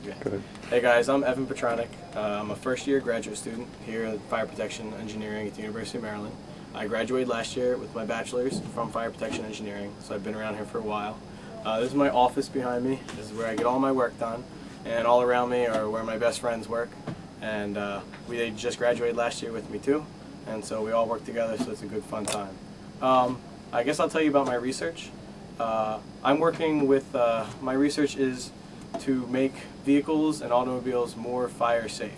Okay. Go ahead. Hey guys, I'm Evan Patronik. I'm a first-year graduate student here at Fire Protection Engineering at the University of Maryland. I graduated last year with my bachelor's from Fire Protection Engineering, so I've been around here for a while. This is my office behind me. This is where I get all my work done, and all around me are where my best friends work. And they just graduated last year with me too, and so we all work together, so it's a good fun time. I guess I'll tell you about my research. I'm working with, my research is to make vehicles and automobiles more fire safe.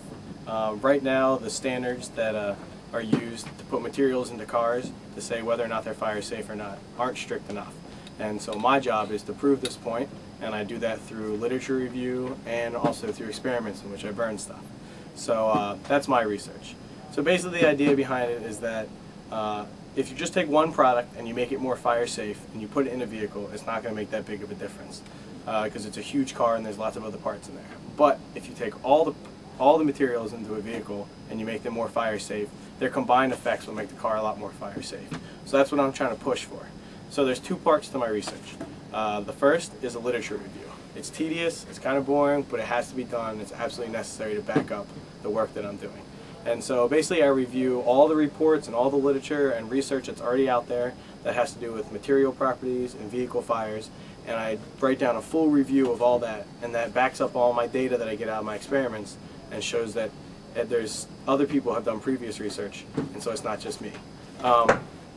Right now the standards that are used to put materials into cars to say whether or not they're fire safe or not aren't strict enough. And so my job is to prove this point, and I do that through literature review and also through experiments in which I burn stuff. So that's my research. So basically the idea behind it is that if you just take one product and you make it more fire safe and you put it in a vehicle, it's not going to make that big of a difference because it's a huge car and there's lots of other parts in there. But if you take all the materials into a vehicle and you make them more fire safe, their combined effects will make the car a lot more fire safe. So that's what I'm trying to push for. So there's two parts to my research. The first is a literature review. It's tedious, it's kind of boring, but it has to be done. It's absolutely necessary to back up the work that I'm doing. And so basically I review all the reports and all the literature and research that's already out there that has to do with material properties and vehicle fires, and I write down a full review of all that, and that backs up all my data that I get out of my experiments and shows that there's other people have done previous research, and so it's not just me.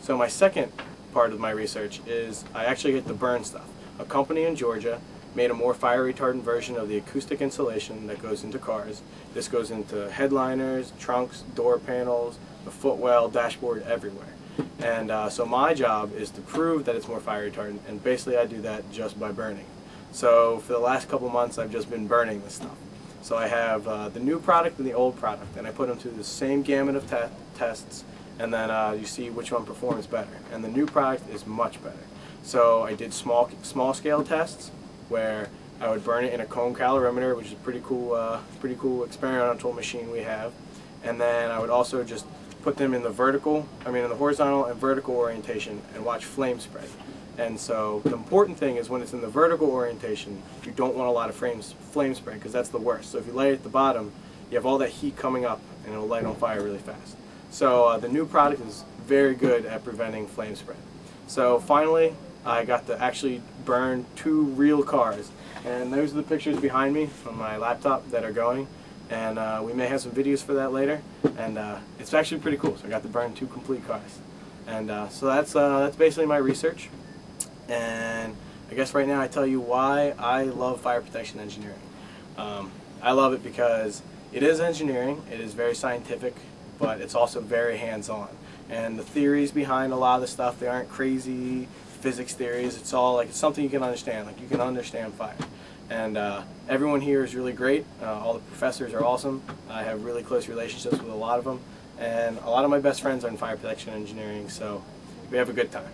So my second part of my research is I actually get to burn stuff. A company in Georgia made a more fire retardant version of the acoustic insulation that goes into cars. This goes into headliners, trunks, door panels, the footwell, dashboard, everywhere. And so my job is to prove that it's more fire retardant, and basically I do that just by burning. So for the last couple months I've just been burning this stuff. So I have the new product and the old product, and I put them through the same gamut of tests, and then you see which one performs better. And the new product is much better. So I did small scale tests where I would burn it in a cone calorimeter, which is a pretty cool experimental machine we have. And then I would also just put them in the horizontal and vertical orientation and watch flame spread. And so the important thing is when it's in the vertical orientation, you don't want a lot of flame spread because that's the worst. So if you lay it at the bottom, you have all that heat coming up and it'll light on fire really fast. So the new product is very good at preventing flame spread. So finally, I got to actually burn 2 real cars, and those are the pictures behind me on my laptop that are going, and we may have some videos for that later, and it's actually pretty cool. So I got to burn 2 complete cars, and so that's basically my research. And I guess right now I tell you why I love fire protection engineering. I love it because it is engineering, it is very scientific, but it's also very hands-on. And the theories behind a lot of the stuff, they aren't crazy physics theories. It's all like it's something you can understand. Like you can understand fire. And everyone here is really great. All the professors are awesome. I have really close relationships with a lot of them. And a lot of my best friends are in fire protection engineering, so we have a good time.